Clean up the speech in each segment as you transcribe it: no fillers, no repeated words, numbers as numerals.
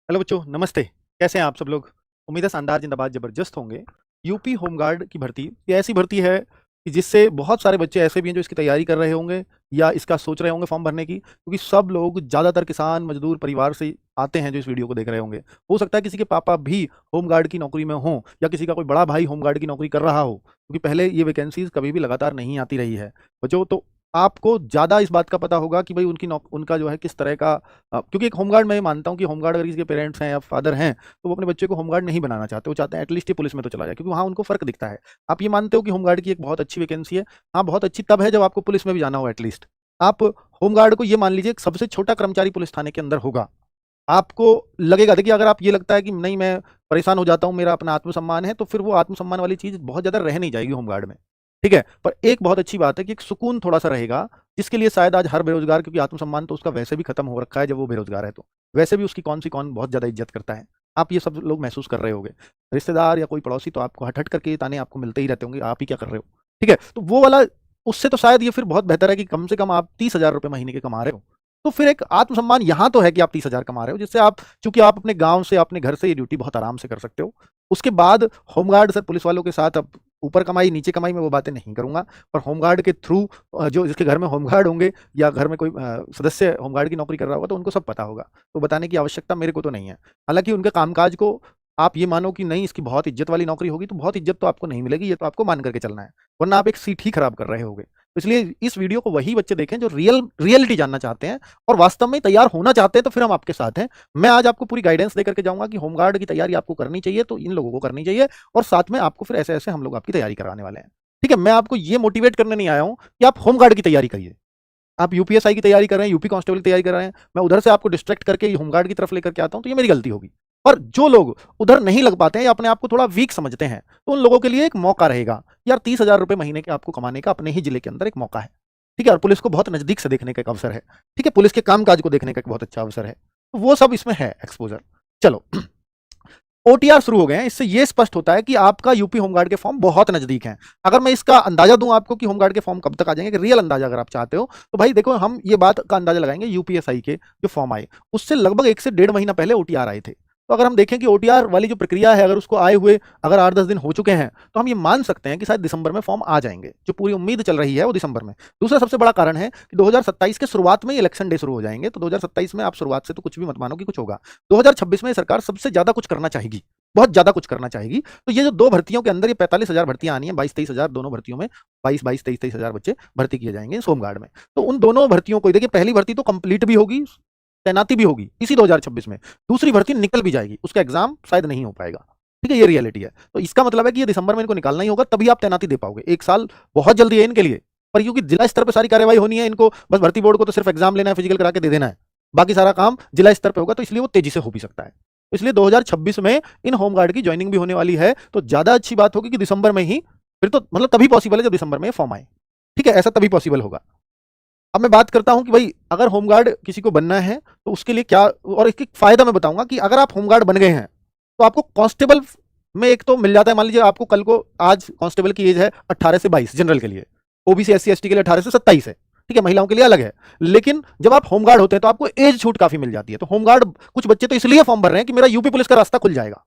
Hello बच्चों, नमस्ते। कैसे हैं आप सब लोग? उम्मीद है शानदार जिंदाबाद जबरदस्त होंगे। यूपी होमगार्ड की भर्ती ये ऐसी भर्ती है कि जिससे बहुत सारे बच्चे ऐसे भी हैं जो इसकी तैयारी कर रहे होंगे या इसका सोच रहे होंगे फॉर्म भरने की, क्योंकि सब लोग ज़्यादातर किसान मजदूर परिवार से आते हैं जो इस वीडियो को देख रहे होंगे। हो सकता है किसी के पापा भी होमगार्ड की नौकरी में हों या किसी का कोई बड़ा भाई होमगार्ड की नौकरी कर रहा हो, क्योंकि पहले ये वैकेंसीज कभी भी लगातार नहीं आती रही है बच्चों। तो आपको ज़्यादा इस बात का पता होगा कि भाई उनका जो है किस तरह का क्योंकि एक होमगार्ड मैं ये मानता हूँ कि होमगार्ड अगर किसी के पेरेंट्स हैं या फादर हैं तो वो अपने बच्चे को होमगार्ड नहीं बनाना चाहते, वो चाहते हैं एटलीस्ट ये पुलिस में तो चला जाए, क्योंकि वहाँ उनको फर्क दिखता है। आप ये मानते हो कि होमगार्ड की एक बहुत अच्छी वैकेंसी है? हाँ, बहुत अच्छी तब है जब आपको पुलिस में भी जाना हो। एटलीस्ट आप होमगार्ड को ये मान लीजिए सबसे छोटा कर्मचारी पुलिस थाने के अंदर होगा। आपको लगेगा, देखिए अगर आप ये लगता है कि नहीं मैं परेशान हो जाता हूँ, मेरा अपना आत्मसम्मान है, तो फिर वो आत्मसम्मान वाली चीज़ बहुत ज़्यादा रह नहीं जाएगी होमगार्ड में। ठीक है, पर एक बहुत अच्छी बात है कि एक सुकून थोड़ा सा रहेगा, जिसके लिए शायद आज हर बेरोजगार, क्योंकि आत्मसम्मान तो उसका वैसे भी खत्म हो रखा है जब वो बेरोजगार है, तो वैसे भी उसकी कौन बहुत ज़्यादा इज्जत करता है। आप ये सब लोग महसूस कर रहे होंगे। रिश्तेदार या कोई पड़ोसी तो आपको हट हट करके ये ताने आपको मिलते ही रहते होंगे, आप ही क्या कर रहे हो। ठीक है, तो वो वाला उससे तो शायद ये फिर बहुत बेहतर है कि कम से कम आप 30,000 रुपये महीने के कमा रहे हो। तो फिर एक आत्मसम्मान यहाँ तो है कि आप 30,000 कमा रहे हो, जिससे आप, चूंकि आप अपने गांव से अपने घर से ये ड्यूटी बहुत आराम से कर सकते हो। उसके बाद होमगार्ड सर पुलिस वालों के साथ अब ऊपर कमाई नीचे कमाई में वो बातें नहीं करूंगा, पर होमगार्ड के थ्रू जो जिसके घर में होमगार्ड होंगे या घर में कोई सदस्य होमगार्ड की नौकरी कर रहा होगा तो उनको सब पता होगा, तो बताने की आवश्यकता मेरे को तो नहीं है। हालांकि उनके कामकाज को आप ये मानो कि नहीं इसकी बहुत इज्जत वाली नौकरी होगी, तो बहुत इज्जत तो आपको नहीं मिलेगी, ये तो आपको मान करके चलना है, वरना आप एक सीट ही खराब कर रहे होगे। तो इसलिए इस वीडियो को वही बच्चे देखें जो रियलिटी जानना चाहते हैं और वास्तव में तैयार होना चाहते हैं, तो फिर हम आपके साथ हैं। मैं आज आपको पूरी गाइडेंस दे करके जाऊंगा कि होमगार्ड की तैयारी आपको करनी चाहिए तो इन लोगों को करनी चाहिए, और साथ में आपको फिर ऐसे ऐसे हम लोग आपकी तैयारी कराने वाले हैं। ठीक है, मैं आपको ये मोटिवेट करने नहीं आया हूं कि आप होमगार्ड की तैयारी करिए। आप यूपीएसआई की तैयारी कर रहे हैं, यूपी कांस्टेबल की तैयारी कर रहे हैं, मैं उधर से आपको डिस्ट्रैक्ट करके होमगार्ड की तरफ लेकर के आता हूं, तो ये मेरी गलती होगी। और जो लोग उधर नहीं लग पाते हैं या अपने आप को थोड़ा वीक समझते हैं, तो उन लोगों के लिए एक मौका रहेगा। यार 30,000 रुपये महीने के आपको कमाने का अपने ही जिले के अंदर एक मौका है। ठीक है, और पुलिस को बहुत नजदीक से देखने का एक अवसर है। ठीक है, पुलिस के कामकाज को देखने का एक बहुत अच्छा अवसर है, तो वो सब इसमें है एक्सपोजर। चलो ओटीआर शुरू हो गए हैं, इससे ये स्पष्ट होता है कि आपका यूपी होमगार्ड के फॉर्म बहुत नजदीक हैं। अगर मैं इसका अंदाजा दूं आपको कि होमगार्ड के फॉर्म कब तक आ जाएंगे, रियल अंदाजा अगर आप चाहते हो, तो भाई देखो हम ये बात का अंदाजा लगाएंगे यूपीएसआई के जो फॉर्म आए उससे लगभग 1 से 1.5 महीना पहले ओटीआर आए थे। तो अगर हम देखें कि ओटीआर वाली जो प्रक्रिया है, अगर उसको आए हुए अगर 8-10 दिन हो चुके हैं, तो हम ये मान सकते हैं कि शायद दिसंबर में फॉर्म आ जाएंगे। जो पूरी उम्मीद चल रही है वो दिसंबर में। दूसरा सबसे बड़ा कारण है कि 2027 के शुरुआत में इलेक्शन डे शुरू हो जाएंगे, तो 2027 में आप शुरुआत से तो कुछ भी मत मानो कि कुछ होगा। 2026 में सरकार सबसे ज्यादा कुछ करना चाहेगी, बहुत ज्यादा कुछ करना चाहेगी। तो ये जो दो भर्तियों के अंदर ये 45,000 भर्तियां आनी है, 22-23 हजार दोनों भर्तियों में, 22-23 हजार बच्चे भर्ती किए जाएंगे इस होमगार्ड में। तो उन दोनों भर्तियों को देखिए, पहली भर्ती तो कंप्लीट भी होगी, तैनाती भी होगी इसी 2026 में। दूसरी भर्ती निकल भी जाएगी, उसका एग्जाम शायद नहीं हो पाएगा। ठीक है, ये रियलिटी है। तो इसका मतलब है कि ये दिसंबर में इनको निकालना ही होगा, तभी आप तैनाती दे पाओगे। 1 साल बहुत जल्दी है इनके लिए, पर क्योंकि जिला स्तर पर सारी कार्यवाही होनी है, इनको बस भर्ती बोर्ड को तो सिर्फ एग्जाम लेना है, फिजिकल करा के दे देना है, बाकी सारा काम जिला स्तर पर होगा, तो इसलिए वो तेजी से हो भी सकता है। तो इसलिए 2026 में इन होमगार्ड की ज्वाइनिंग भी होने वाली है, तो ज्यादा अच्छी बात होगी कि दिसंबर में ही, फिर तो मतलब तभी पॉसिबल है जब दिसंबर में फॉर्म आए। ठीक है, ऐसा तभी पॉसिबल होगा। अब मैं बात करता हूं कि भाई अगर होमगार्ड किसी को बनना है तो उसके लिए क्या, और इसके फायदा मैं बताऊंगा कि अगर आप होमगार्ड बन गए हैं तो आपको कांस्टेबल में एक तो मिल जाता है। मान लीजिए आपको कल को, आज कांस्टेबल की एज है 18 से 22 जनरल के लिए, ओबीसी एससी एसटी के लिए 18 से 27 है। ठीक है, महिलाओं के लिए अलग है। लेकिन जब आप होमगार्ड होते हैं तो आपको एज छूट काफी मिल जाती है। तो होमगार्ड कुछ बच्चे तो इसलिए फॉर्म भर रहे हैं कि मेरा यूपी पुलिस का रास्ता खुल जाएगा,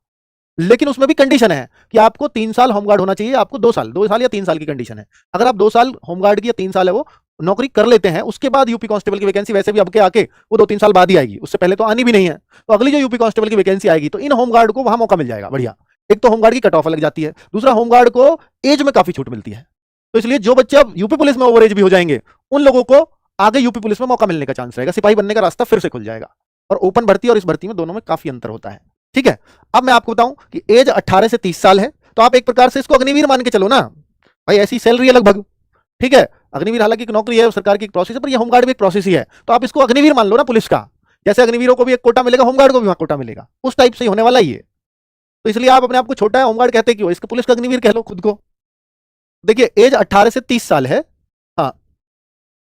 लेकिन उसमें भी कंडीशन है कि आपको 3 साल होमगार्ड होना चाहिए, आपको 2 साल या 3 साल की कंडीशन है। अगर आप 2 साल होमगार्ड की या 3 साल है वो नौकरी कर लेते हैं, उसके बाद यूपी कांस्टेबल की वैकेंसी वैसे भी अब के आके वो 2-3 साल बाद ही आएगी, उससे पहले तो आनी भी नहीं है। तो अगली जो यूपी कांस्टेबल की वैकेंसी आएगी तो इन होमगार्ड को वहां मौका मिल जाएगा। बढ़िया, एक तो होमगार्ड की कट ऑफ लग जाती है, दूसरा होमगार्ड को एज में काफी छूट मिलती है। तो इसलिए जो बच्चे अब यूपी पुलिस में ओवर एज भी हो जाएंगे, उन लोगों को आगे यूपी पुलिस में मौका मिलने का चांस रहेगा, सिपाही बनने का रास्ता फिर से खुल जाएगा। और ओपन भर्ती और इस भर्ती में दोनों में काफी अंतर होता है। ठीक है, अब मैं आपको बताऊं कि एज 18 से 30 साल है, तो आप एक प्रकार से इसको अग्निवीर मान के चलो ना भाई, ऐसी सैलरी है लगभग। ठीक है, अग्निवीर हालांकि एक नौकरी है, सरकार की एक प्रोसेस है, पर यह होमगार्ड भी एक प्रोसेस ही है, तो आप इसको अग्निवीर मान लो ना पुलिस का। जैसे अग्निवीरों को भी एक कोटा मिलेगा, होमगार्ड को भी वहां कोटा मिलेगा, उस टाइप से ही होने वाला ही है। तो इसलिए आप अपने आप को छोटा है होमगार्ड कहते क्यों, इसको पुलिस का अग्निवीर कह लो खुद को। देखिए एज 18 से 30 साल है, हाँ,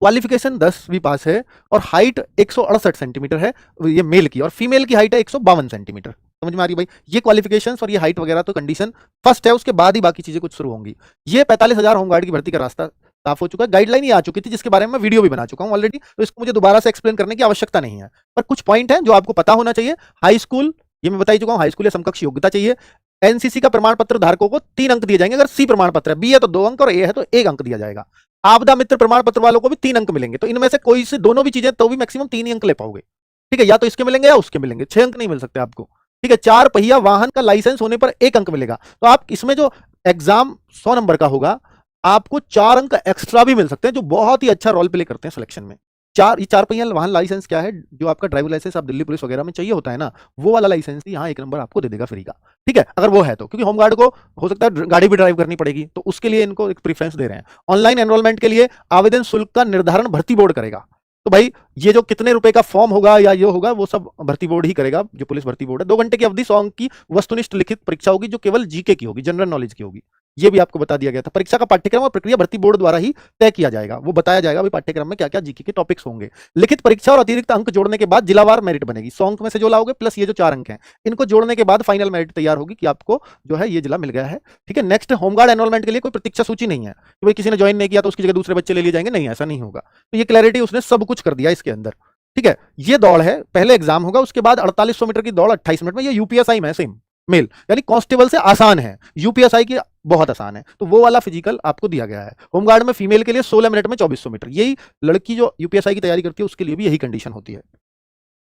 क्वालिफिकेशन 10वीं पास है, और हाइट 168 सेंटीमीटर है ये मेल की, और फीमेल की हाइट है 152 सेंटीमीटर। समझ में आ रही भाई, ये क्वालिफिकेशंस और ये हाइट वगैरह तो कंडीशन फर्स्ट है, उसके बाद ही बाकी चीजें कुछ शुरू होंगी। ये 45,000 होमगार्ड की भर्ती का रास्ता साफ हो चुका है। गाइडलाइन ये आ चुकी थी जिसके बारे में मैं वीडियो भी बना चुका हूं ऑलरेडी, तो इसको मुझे दोबारा से एक्सप्लेन करने की आवश्यकता नहीं है। पर कुछ पॉइंट है जो आपको पता होना चाहिए। हाई स्कूल, ये मैं बता ही चुका हूं, हाई स्कूल या समकक्ष योग्यता चाहिए। एनसीसी का प्रमाण पत्र धारकों को 3 अंक दिए जाएंगे। अगर सी प्रमाण पत्र है, बी है तो 2 अंक और ए है तो 1 अंक दिया जाएगा। आपदा मित्र प्रमाण पत्र वालों को भी 3 अंक मिलेंगे। तो इनमें से कोई से दोनों भी चीजें तो भी मैक्सिमम 3 ही अंक ले पाओगे। ठीक है, या तो इसके मिलेंगे या उसके मिलेंगे, 6 अंक नहीं मिल सकते आपको। ठीक है, 4 पहिया वाहन का लाइसेंस होने पर 1 अंक मिलेगा। तो आप इसमें जो एग्जाम 100 नंबर का होगा, आपको 4 अंक एक्स्ट्रा भी मिल सकते हैं, जो बहुत ही अच्छा रोल प्ले करते हैं सिलेक्शन में। ये 4 पहिया वाहन लाइसेंस क्या है? जो आपका ड्राइविंग लाइसेंस आप दिल्ली पुलिस वगैरह में चाहिए होता है ना, वो वाला लाइसेंस ही यहाँ 1 नंबर आपको दे देगा फ्री का। ठीक है, अगर वो है तो, क्योंकि होमगार्ड को हो सकता है गाड़ी भी ड्राइव करनी पड़ेगी, तो उसके लिए इनको एक प्रीफरेंस दे रहे हैं। ऑनलाइन एनरोलमेंट के लिए आवेदन शुल्क का निर्धारण भर्ती बोर्ड करेगा। तो भाई ये जो कितने रुपए का फॉर्म होगा या ये होगा, वो सब भर्ती बोर्ड ही करेगा, जो पुलिस भर्ती बोर्ड है। 2 घंटे की अवधि, 100 अंक की वस्तुनिष्ठ लिखित परीक्षा होगी, जो केवल जीके की होगी, जनरल नॉलेज की होगी। ये भी आपको बता दिया गया था। परीक्षा का पाठ्यक्रम और प्रक्रिया भर्ती बोर्ड द्वारा ही तय किया जाएगा। वो बताया जाएगा भाई पाठ्यक्रम में क्या क्या जीके के टॉपिक्स होंगे। लिखित परीक्षा और अतिरिक्त अंक जोड़ने के बाद जिलावार मेरिट बनेगी। 100 अंक में से जो लाओगे प्लस ये जो 4 अंक हैं, इनको जोड़ने के बाद फाइनल मेरिट तैयार होगी कि आपको जो है ये जिला मिल गया है। ठीक है, नेक्स्ट होमगार्ड एनरोलमेंट के लिए कोई प्रतीक्षा सूची नहीं है कि भाई किसी ने ज्वाइन नहीं किया तो उसकी जगह दूसरे बच्चे ले लिए जाएंगे, नहीं, ऐसा नहीं होगा। तो ये क्लैरिटी उसने सब कुछ कर दिया इसके अंदर। ठीक है, ये दौड़ है, पहले एग्जाम होगा, उसके बाद 4800 मीटर की दौड़ 28 मिनट में। ये यूपीएसआई में सेम मेल, यानी कांस्टेबल से आसान है, यूपीएसआई की बहुत आसान है। तो वो वाला फिजिकल आपको दिया गया है। होमगार्ड में फीमेल के लिए 16 मिनट में 2400 मीटर। यही लड़की जो यूपीएसआई की तैयारी करती है उसके लिए भी यही कंडीशन होती है।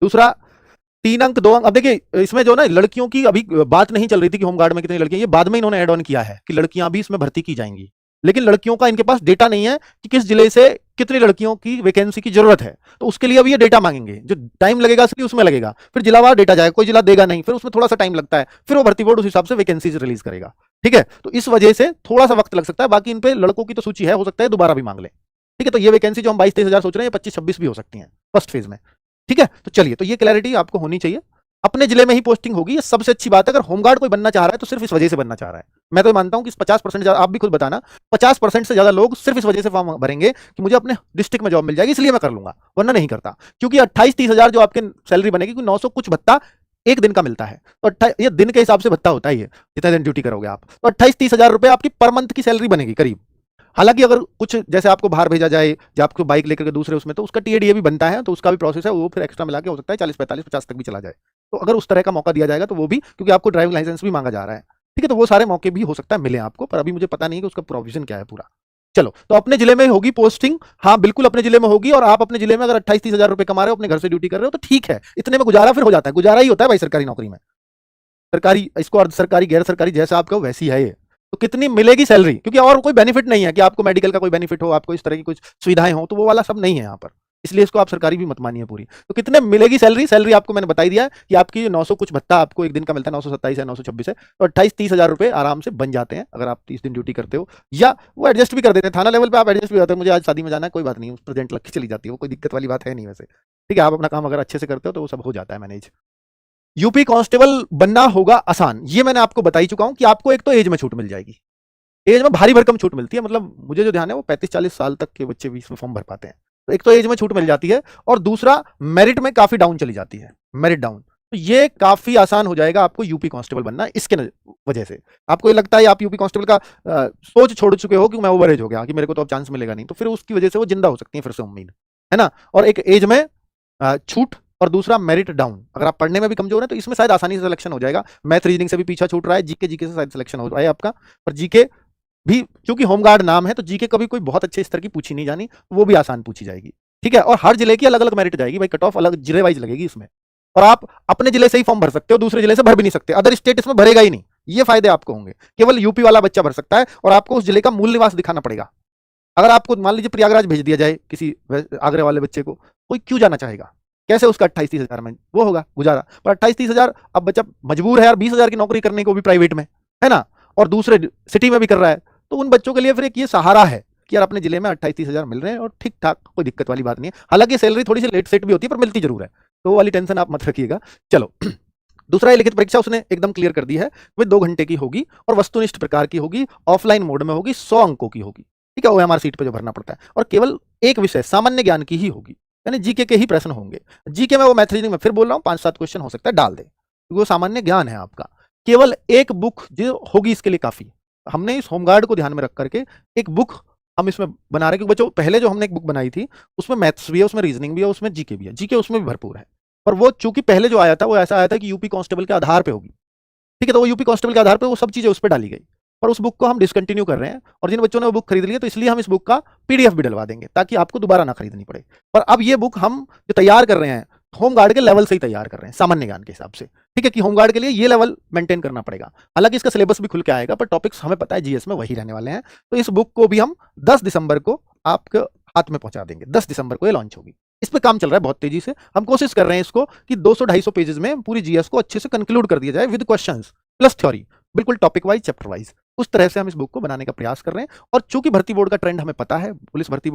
दूसरा, 3 अंक 2 अंक। अब देखिए इसमें जो ना लड़कियों की अभी बात नहीं चल रही थी कि होमगार्ड में कितनी लड़कियां, ये बाद में इन्होंने ऐड ऑन किया है कि लड़कियां भी इसमें भर्ती की जाएंगी। लेकिन लड़कियों का इनके पास डेटा नहीं है कि किस जिले से कितनी लड़कियों की वैकेंसी की जरूरत है, तो उसके लिए अब ये डेटा मांगेंगे। जो टाइम लगेगा इसलिए उसमें लगेगा, फिर जिलावार डेटा जाएगा, कोई जिला देगा नहीं, फिर उसमें थोड़ा सा टाइम लगता है, फिर वो भर्ती बोर्ड उस हिसाब से वैकेंसीज रिलीज करेगा। ठीक है, तो इस वजह से थोड़ा सा वक्त लग सकता है। बाकी इन पे लड़कों की तो सूची है, हो सकता है दोबारा भी मांग ले। ठीक है, तो ये वैकेंसी जो हम 22-23 हजार सोच रहे हैं, 25-26 भी हो सकती है फर्स्ट फेज में। ठीक है, तो चलिए, तो ये क्लैरिटी आपको होनी चाहिए। अपने जिले में ही पोस्टिंग होगी, ये सबसे अच्छी बात है। अगर होमगार्ड कोई बनना चाह रहा है तो सिर्फ इस वजह से बनना चाह रहा है। मैं तो मानता हूं कि 50%, आप भी खुद बताना, 50% से ज्यादा लोग सिर्फ इस वजह से फॉर्म भरेंगे कि मुझे अपने डिस्ट्रिक्ट में जॉब मिल जाएगी इसलिए मैं कर लूंगा, वरना नहीं करता। क्योंकि 28-30 हजार जो आपके सैलरी बनेगी, 900 कुछ भत्ता एक दिन का मिलता है, तो ये दिन के हिसाब से भत्ता होता है, ये जितने दिन ड्यूटी करोगे आप, तो 28-30 हजार रुपए आपकी पर मंथ की सैलरी बनेगी करीब। हालांकि अगर कुछ जैसे आपको बाहर भेजा जाए या आपको बाइक लेकर के दूसरे उसमें, तो उसका टीएडीए भी बनता है, तो उसका भी प्रोसेस है, वो फिर एक्स्ट्रा मिला के हो सकता है 40-45-50 तक भी चला जाए। तो अगर उस तरह का मौका दिया जाएगा तो वो भी, क्योंकि आपको ड्राइविंग लाइसेंस भी मांगा जा रहा है। ठीक है, तो वो सारे मौके भी हो सकता है मिले आपको, पर अभी मुझे पता नहीं कि उसका प्रोविजन क्या है पूरा। चलो, तो अपने जिले में होगी पोस्टिंग, हाँ बिल्कुल अपने जिले में होगी। और आप अपने जिले में अगर 28-30 हजार रुपए कमा रहे हो, अपने घर से ड्यूटी कर रहे हो, तो ठीक है, इतने में गुजारा फिर हो जाता है। गुजारा ही होता है भाई सरकारी नौकरी में। सरकारी, इसको अर्ध सरकारी, गैर सरकारी, जैसा आप कहो वैसी है ये। तो कितनी मिलेगी सैलरी, क्योंकि और कोई बेनिफिट नहीं है कि आपको मेडिकल का कोई बेनिफिट हो, आपको इस तरह की कुछ सुविधाएं हो, तो वो वाला सब नहीं है यहाँ पर। इसलिए इसको आप सरकारी भी मत मानिए पूरी। तो कितने मिलेगी सैलरी? सैलरी आपको मैंने बता दिया है कि आपकी 900 कुछ भत्ता आपको एक दिन का मिलता है, 927 है, 926 है, तो 28-30 हजार रुपए आराम से बन जाते हैं अगर आप 30 दिन ड्यूटी करते हो। या वो एडजस्ट भी कर देते हैं, थाना लेवल पे आप एडजस्ट भी करते हैं, मुझे आज शादी में जाना है, कोई बात नहीं, प्रेजेंट लग के चली जाती है, वो कोई दिक्कत वाली बात है नहीं वैसे। ठीक है, आप अपना काम अगर अच्छे से करते हो तो वो सब हो जाता है मैनेज। यूपी कांस्टेबल बनना होगा आसान, ये मैंने आपको बता ही चुका हूं कि आपको एक तो एज में छूट मिल जाएगी, एज में भारी भरकम छूट मिलती है। मतलब मुझे जो ध्यान है वो 35-40 साल तक के बच्चे भी इसमें फॉर्म भर पाते हैं। तो एक तो एज में छूट मिल जाती है, और दूसरा मेरिट में काफी डाउन चली जाती है, मेरिट डाउन। तो ये काफी आसान हो जाएगा आपको यूपी कांस्टेबल बनना। इसके वजह से आपको ये लगता है आप यूपी कांस्टेबल का सोच छोड़ चुके हो कि मैं ओवर एज हो गया, कि मेरे को तो अब चांस मिलेगा नहीं, तो फिर उसकी वजह से वो जिंदा हो सकती है फिर से उम्मीद, है ना। और एक एज में छूट, और दूसरा मेरिट डाउन। अगर आप पढ़ने में भी कमजोर हैं तो इसमें शायद आसानी से सिलेक्शन हो जाएगा। मैथ रीजनिंग से भी पीछा छूट रहा है, जीके से शायद सिलेक्शन हो रहा है आपका। पर जीके भी, क्योंकि होमगार्ड नाम है, तो जीके कभी कोई बहुत अच्छे स्तर की पूछी नहीं जानी, वो भी आसान पूछी जाएगी। ठीक है, और हर जिले की अलग अलग मेरिट जाएगी भाई, कट ऑफ अलग जिले वाइज लगेगी इसमें। और आप अपने जिले से ही फॉर्म भर सकते हो, दूसरे जिले से भर भी नहीं सकते, अदर स्टेट इसमें भरेगा ही नहीं। ये फायदे आपको होंगे, केवल यूपी वाला बच्चा भर सकता है, और आपको उस जिले का मूल निवास दिखाना पड़ेगा। अगर आपको मान लीजिए प्रयागराज भेज दिया जाए किसी आगरे वाले बच्चे को, कोई क्यों जाना चाहेगा? कैसे उसका 28-30 हजार में वो होगा गुजारा? पर 28-30 हजार, अब बच्चा मजबूर है यार 20 हजार की नौकरी करने को भी प्राइवेट में, है ना, और दूसरे सिटी में भी कर रहा है, तो उन बच्चों के लिए फिर एक ये सहारा है कि यार अपने जिले में 28-30 हजार मिल रहे हैं और ठीक ठाक, कोई दिक्कत वाली बात नहीं है। हालांकि सैलरी थोड़ी सी लेट सेट भी होती है, पर मिलती जरूर है, तो वो वाली टेंशन आप मत रखिएगा। चलो दूसरा, ये लिखित परीक्षा उसने एकदम क्लियर कर दी है, वो 2 घंटे की होगी और वस्तुनिष्ठ प्रकार की होगी, ऑफलाइन मोड में होगी, 100 अंकों की होगी। ठीक है, OMR सीट पे जो भरना पड़ता है, और केवल एक विषय सामान्य ज्ञान की ही होगी, यानी जीके के ही प्रश्न होंगे। जीके में वो मैथ रीजनिंग में फिर बोल रहा हूँ 5-7 क्वेश्चन हो सकता है डाल दे, क्योंकि वो सामान्य ज्ञान है आपका। केवल एक बुक जो होगी इसके लिए काफी। हमने इस होमगार्ड को ध्यान में रख करके एक बुक हम इसमें बना रहे हैं, क्योंकि बच्चों पहले जो हमने एक बुक बनाई थी उसमें मैथ्स भी है, उसमें रीजनिंग भी है, उसमें जीके भी है, जीके उसमें भी भरपूर है। पर वो चूंकि पहले जो आया था वो ऐसा आया था कि यूपी कांस्टेबल के आधार पे होगी, ठीक है, तो वो यूपी कांस्टेबल के आधार पे वो सब चीजें उस पर डाली गई। पर उस बुक को हम डिसकंटिन्यू कर रहे हैं, और जिन बच्चों ने वो बुक खरीद ली है तो इसलिए हम इस बुक का पीडीएफ भी डलवा देंगे ताकि आपको दोबारा ना खरीदनी पड़े। पर अब ये बुक हम जो तैयार कर रहे हैं होमगार्ड के लेवल से ही तैयार कर रहे हैं, सामान्य ज्ञान के हिसाब से, ठीक है, कि होमगार्ड के लिए ये लेवल मेंटेन करना पड़ेगा। हालांकि इसका सिलेबस भी खुल के आएगा, पर टॉपिक्स हमें पता है जीएस में वही रहने वाले हैं। तो इस बुक को भी हम 10 दिसंबर को आपके हाथ में पहुंचा देंगे। 10 दिसंबर को ये लॉन्च होगी। इस पे काम चल रहा है बहुत तेजी से। हम कोशिश कर रहे हैं इसको कि 200-250 पेजेस में पूरी जीएस को अच्छे से कंक्लूड कर दिया जाए विद क्वेश्चंस प्लस थ्योरी, बिल्कुल टॉपिक वाइज, चैप्टर वाइज। उस तरह से हम इस बुक को बनाने का प्रयास कर रहे हैं। और चूंकि भर्ती बोर्ड का ट्रेंड हमें पता है, पुलिस भर्ती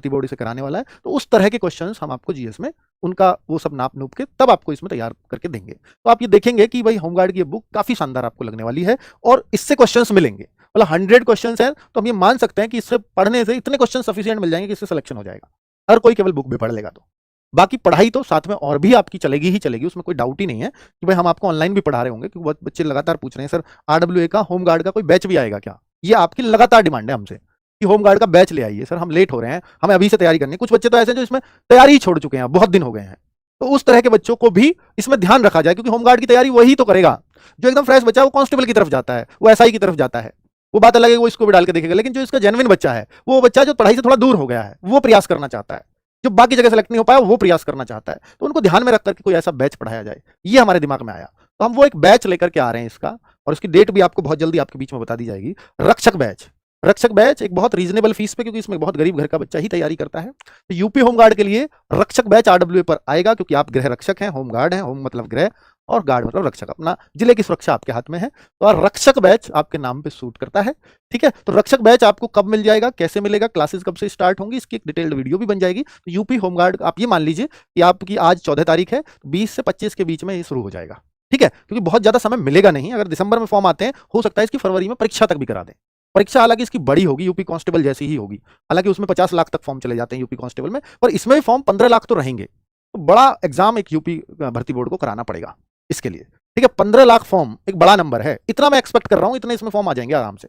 बोर्ड इसे कराने वाला है, तो उस तरह के क्वेश्चंस हम आपको जीएस में उनका वो सब नाप नूप के तब आपको इसमें तैयार करके देंगे। तो आप ये देखेंगे कि भाई होमगार्ड की ये बुक काफी शानदार आपको लगने वाली है, और इससे क्वेश्चंस मिलेंगे। मतलब 100 क्वेश्चंस हैं तो हम ये मान सकते हैं कि इससे पढ़ने से इतने क्वेश्चन सफिशिएंट मिल जाएंगे कि इससे सिलेक्शन हो जाएगा। हर कोई केवल बुक भी पढ़ लेगा तो। बाकी पढ़ाई तो साथ में और भी आपकी चलेगी ही चलेगी, उसमें कोई डाउट ही नहीं है कि भाई हम आपको ऑनलाइन भी पढ़ा रहे होंगे, क्योंकि बहुत बच्चे लगातार पूछ रहे हैं सर आरडब्ल्यूए का होमगार्ड का कोई बैच भी आएगा क्या। ये आपकी लगातार डिमांड है हमसे कि होमगार्ड का बैच ले आइए सर, हम लेट हो रहे हैं, हमें अभी से तैयारी करनी है। कुछ बच्चे तो ऐसे जो इसमें तैयारी ही छोड़ चुके हैं, बहुत दिन हो गए हैं। तो उस तरह के बच्चों को भी इसमें ध्यान रखा जाए, क्योंकि होमगार्ड की तैयारी वही तो करेगा। जो एकदम फ्रेश बच्चा है वो कांस्टेबल की तरफ जाता है, वो एसआई की तरफ जाता है, वो बात अलग है, वो इसको भी डाल के देखेगा। लेकिन जो इसका जेन्युइन बच्चा है, वो बच्चा जो पढ़ाई से थोड़ा दूर हो गया है, वो प्रयास करना चाहता है, जो बाकी जगह सेलेक्ट नहीं हो पाया वो प्रयास करना चाहता है, तो उनको ध्यान में रख करके कोई ऐसा बैच पढ़ाया जाए, ये हमारे दिमाग में आया। तो हम वो एक बैच लेकर के आ रहे हैं इसका, और उसकी डेट भी आपको बहुत जल्दी आपके बीच में बता दी जाएगी। रक्षक बैच, रक्षक बैच एक बहुत रीजनेबल फीस पे, क्योंकि इसमें बहुत गरीब घर का बच्चा ही तैयारी करता है। तो यूपी होमगार्ड के लिए रक्षक बैच आरडब्ल्यूए पर आएगा, क्योंकि आप गृह रक्षक हैं, होमगार्ड हैं, होम मतलब गृह और गार्ड मतलब रक्षक, अपना जिले की सुरक्षा आपके हाथ में है। तो रक्षक बैच आपके नाम पे सूट करता है, ठीक है। तो रक्षक बैच आपको कब मिल जाएगा, कैसे मिलेगा, क्लासेस कब से स्टार्ट होंगी, इसकी एक डिटेल्ड वीडियो भी बन जाएगी। तो यूपी होमगार्ड आप ये मान लीजिए कि आपकी आज 14 तारीख है, 20 से 25 के बीच में ये शुरू हो जाएगा, ठीक है, क्योंकि बहुत ज्यादा समय मिलेगा नहीं। अगर दिसंबर में फॉर्म आते हैं, हो सकता है इसकी फरवरी में परीक्षा तक भी करा दें। परीक्षा हालांकि इसकी बड़ी होगी, यूपी कांस्टेबल जैसी ही होगी, हालांकि उसमें 50 लाख तक फॉर्म चले जाते हैं यूपी कांस्टेबल में, पर इसमें भी फॉर्म 15 लाख तो रहेंगे। तो बड़ा एग्जाम एक यूपी भर्ती बोर्ड को कराना पड़ेगा इसके लिए, ठीक है। 15 लाख फॉर्म एक बड़ा नंबर है, इतना मैं एक्सपेक्ट कर रहा हूं, इतने इसमें फॉर्म आ जाएंगे आराम से।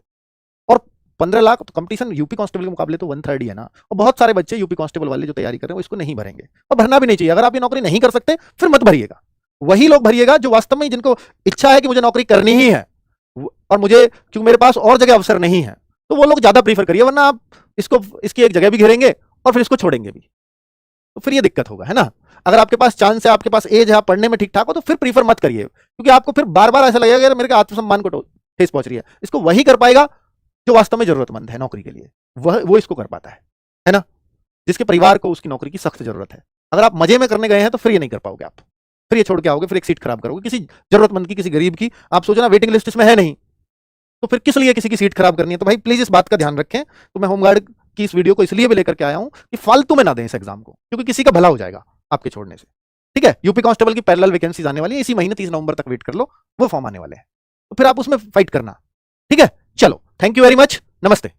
और 15 लाख तो कंपटीशन यूपी कांस्टेबल के मुकाबले तो 1/3 ही है ना। और बहुत सारे बच्चे यूपी कांस्टेबल वाले जो तैयारी कर रहे हैं वो इसको नहीं भरेंगे, और भरना भी नहीं चाहिए। अगर आप ये नौकरी नहीं कर सकते फिर मत भरिएगा, वही लोग भरिएगा जो वास्तव में जिनको इच्छा है कि मुझे नौकरी करनी ही है, और मुझे क्योंकि मेरे पास और जगह अवसर नहीं है, तो वो लोग ज्यादा प्रीफर करिए, वरना आप इसको इसकी एक जगह भी घेरेंगे और फिर इसको छोड़ेंगे भी, तो फिर ये दिक्कत होगा, है ना। अगर आपके पास चांस है, आपके पास एज है, आप पढ़ने में ठीक ठाक हो, तो फिर प्रीफर मत करिए, क्योंकि आपको फिर बार बार ऐसा लगेगा यार मेरे आत्मसम्मान को ठेस पहुंच रही है। इसको वही कर पाएगा जो वास्तव में जरूरतमंद है नौकरी के लिए, वो इसको कर पाता है ना, जिसके परिवार को उसकी नौकरी की सख्त जरूरत है। अगर आप मजे में करने गए हैं तो फिर ये नहीं कर पाओगे, आप फिर ये छोड़ के आओगे, फिर एक सीट खराब करोगे किसी जरूरतमंद की, किसी गरीब की। आप सोचना वेटिंग लिस्ट इसमें है नहीं, तो फिर किस लिए किसी की सीट खराब करनी है। तो भाई प्लीज इस बात का ध्यान रखें। तो मैं होमगार्ड की इस वीडियो को इसलिए भी लेकर के आया हूं कि फालतू में ना दें इस एग्जाम को, क्योंकि किसी का भला हो जाएगा आपके छोड़ने से, ठीक है। यूपी कांस्टेबल की पैरेलल वैकेंसीज आने वाली है इसी महीने, 30 नवंबर तक वेट कर लो, वो फॉर्म आने वाले हैं, तो फिर आप उसमें फाइट करना, ठीक है। चलो, थैंक यू वेरी मच, नमस्ते।